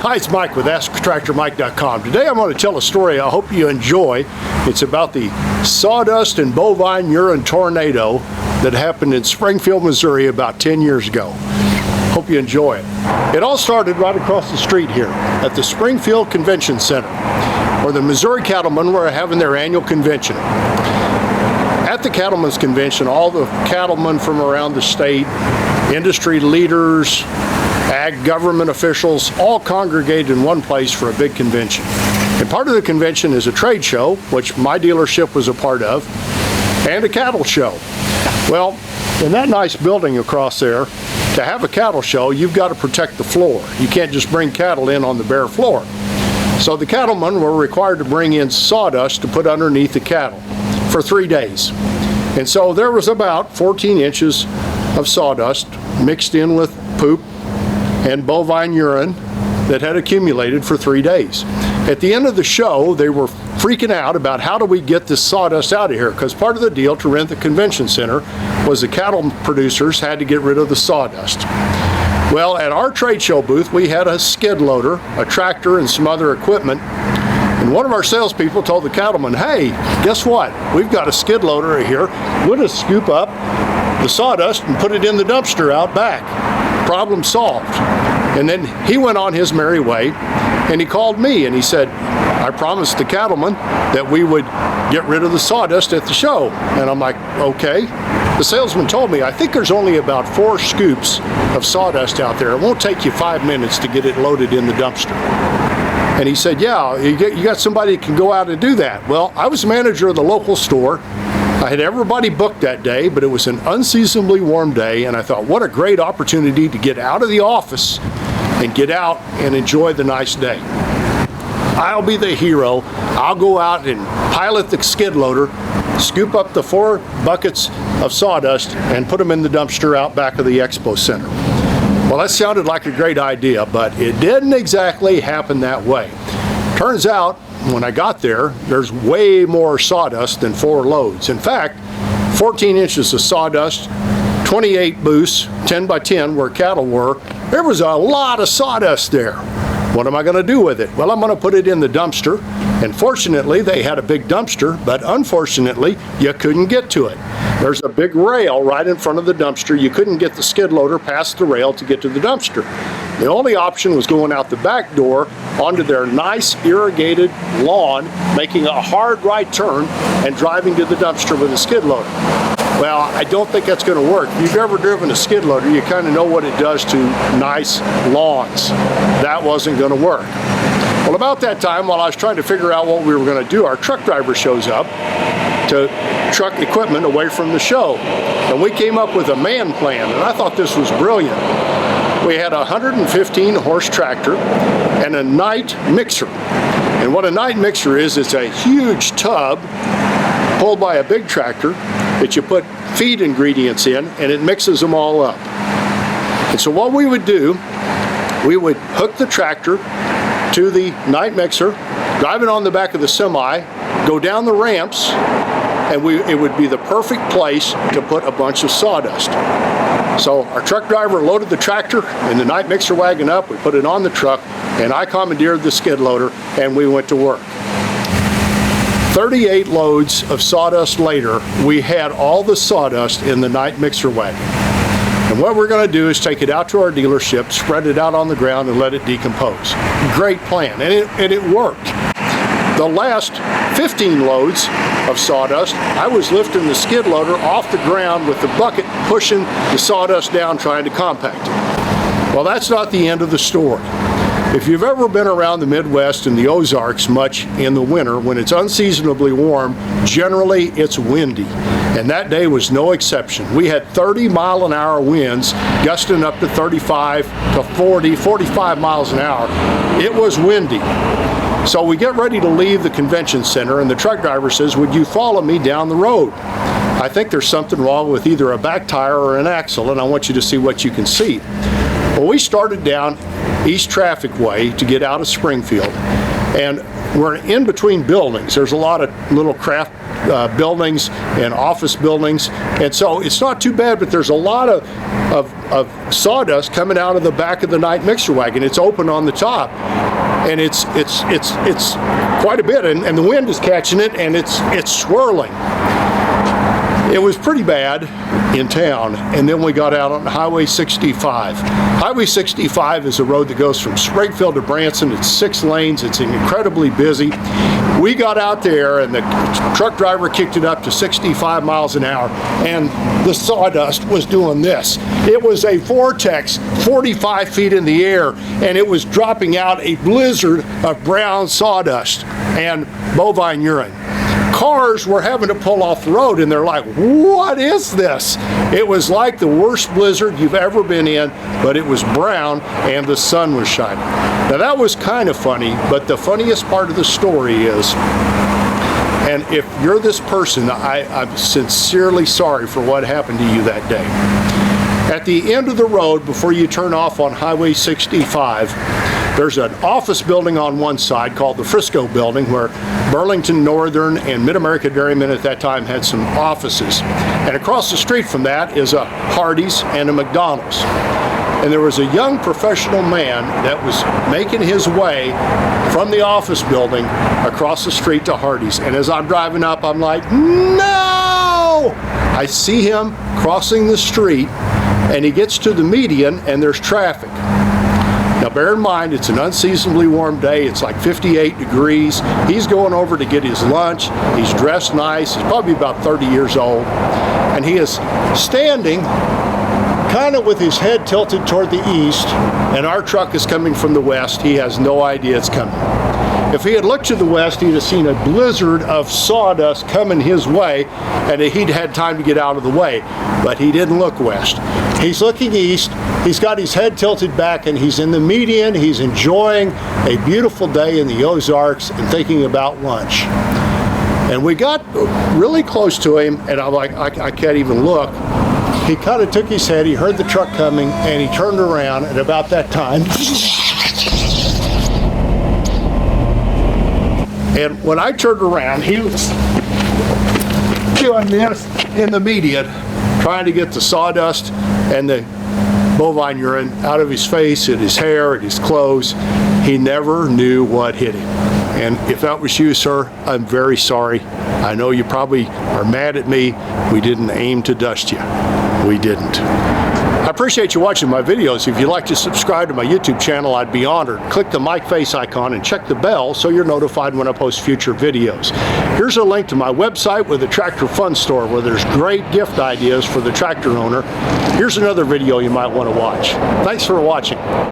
Hi, it's Mike with AskTractorMike.com. Today I'm going to tell a story I hope you enjoy. It's about the sawdust and bovine urine tornado that happened in Springfield, Missouri about 10 years ago. Hope you enjoy it. It all started right across the street here at the Springfield Convention Center, where the Missouri cattlemen were having their annual convention. At the Cattlemen's Convention, all the cattlemen from around the state, industry leaders, ag government officials, all congregated in one place for a big convention. And part of the convention is a trade show, which my dealership was a part of, and a cattle show. Well, in that nice building across there, to have a cattle show, you've got to protect the floor. You can't just bring cattle in on the bare floor. So the cattlemen were required to bring in sawdust to put underneath the cattle for 3 days. And so there was about 14 inches of sawdust mixed in with poop and bovine urine that had accumulated for 3 days. At the end of the show, they were freaking out about how do we get this sawdust out of here, because part of the deal to rent the convention center was the cattle producers had to get rid of the sawdust. Well, at our trade show booth, we had a skid loader, a tractor, and some other equipment. And one of our salespeople told the cattleman, hey, guess what? We've got a skid loader here. We'll just scoop up the sawdust and put it in the dumpster out back. Problem solved. And then he went on his merry way, and he called me and he said, I promised the cattleman that we would get rid of the sawdust at the show. And I'm like, okay. The salesman told me, I think there's only about 4 scoops of sawdust out there. It won't take you 5 minutes to get it loaded in the dumpster. And he said, yeah, you got somebody that can go out and do that. Well, I was manager of the local store. I had everybody booked that day, but it was an unseasonably warm day, and I thought, what a great opportunity to get out of the office and get out and enjoy the nice day. I'll be the hero. I'll go out and pilot the skid loader, scoop up the 4 buckets of sawdust, and put them in the dumpster out back of the expo center. Well, that sounded like a great idea, but it didn't exactly happen that way. Turns out, when I got there, there's way more sawdust than 4 loads. In fact, 14 inches of sawdust, 28 booths, 10 by 10 where cattle were. There was a lot of sawdust there. What am I going to do with it? Well, I'm going to put it in the dumpster. And fortunately, they had a big dumpster, but unfortunately, you couldn't get to it. There's a big rail right in front of the dumpster. You couldn't get the skid loader past the rail to get to the dumpster. The only option was going out the back door onto their nice irrigated lawn, making a hard right turn and driving to the dumpster with a skid loader. Well, I don't think that's going to work. If you've ever driven a skid loader, you kind of know what it does to nice lawns. That wasn't going to work. Well, about that time, while I was trying to figure out what we were going to do, our truck driver shows up to truck equipment away from the show. And we came up with a man plan, and I thought this was brilliant. We had a 115 horse tractor and a night mixer. And what a night mixer is, it's a huge tub pulled by a big tractor that you put feed ingredients in, and it mixes them all up. And so what we would do, we would hook the tractor to the night mixer, drive it on the back of the semi, go down the ramps, and it would be the perfect place to put a bunch of sawdust. So our truck driver loaded the tractor and the night mixer wagon up, we put it on the truck, and I commandeered the skid loader, and we went to work. 38 loads of sawdust later, we had all the sawdust in the night mixer wagon. And what we're going to do is take it out to our dealership, spread it out on the ground, and let it decompose. Great plan, and it worked. The last 15 loads of sawdust, I was lifting the skid loader off the ground with the bucket, pushing the sawdust down, trying to compact it. Well, that's not the end of the story. If you've ever been around the Midwest and the Ozarks much in the winter, when it's unseasonably warm, generally it's windy. And that day was no exception. We had 30-mile-an-hour winds, gusting up to 35 to 40, 45 miles an hour. It was windy. So we get ready to leave the convention center, and the truck driver says, would you follow me down the road? I think there's something wrong with either a back tire or an axle, and I want you to see what you can see. Well, we started down East Traffic Way to get out of Springfield, and we're in between buildings. There's a lot of little craft buildings and office buildings, and so it's not too bad, but there's a lot of sawdust coming out of the back of the night mixer wagon. It's open on the top, and it's quite a bit, and the wind is catching it, and it's swirling. It was pretty bad in town, and then we got out on Highway 65. Highway 65 is a road that goes from Springfield to Branson. It's 6 lanes. It's incredibly busy. We got out there, and the truck driver kicked it up to 65 miles an hour, and the sawdust was doing this. It was a vortex 45 feet in the air, and it was dropping out a blizzard of brown sawdust and bovine urine. Cars were having to pull off the road, and they're like, what is this? It was like the worst blizzard you've ever been in, but it was brown and the sun was shining. Now that was kind of funny, but the funniest part of the story is, and if you're this person, I'm sincerely sorry for what happened to you that day. At the end of the road, before you turn off on Highway 65, there's an office building on one side called the Frisco Building, where Burlington Northern and Mid-America Dairymen at that time had some offices. And across the street from that is a Hardee's and a McDonald's. And there was a young professional man that was making his way from the office building across the street to Hardee's. And as I'm driving up, I'm like, no! I see him crossing the street, and he gets to the median, and there's traffic. Now bear in mind, it's an unseasonably warm day. It's like 58 degrees. He's going over to get his lunch. He's dressed nice. He's probably about 30 years old. And he is standing kind of with his head tilted toward the east, and our truck is coming from the west. He has no idea it's coming. If he had looked to the west, he'd have seen a blizzard of sawdust coming his way, and he'd had time to get out of the way. But he didn't look west. He's looking east. He's got his head tilted back, and he's in the median. He's enjoying a beautiful day in the Ozarks and thinking about lunch. And we got really close to him, and I'm like, I can't even look. He kind of took his head, he heard the truck coming, and he turned around, and about that time, and when I turned around, he was doing this in the median, trying to get the sawdust and the bovine urine out of his face and his hair and his clothes. He never knew what hit him. And if that was you, sir, I'm very sorry. I know you probably are mad at me. We didn't aim to dust you. We didn't. I appreciate you watching my videos. If you'd like to subscribe to my YouTube channel, I'd be honored. Click the mic face icon and check the bell so you're notified when I post future videos. Here's a link to my website with the Tractor Fun Store, where there's great gift ideas for the tractor owner. Here's another video you might want to watch. Thanks for watching.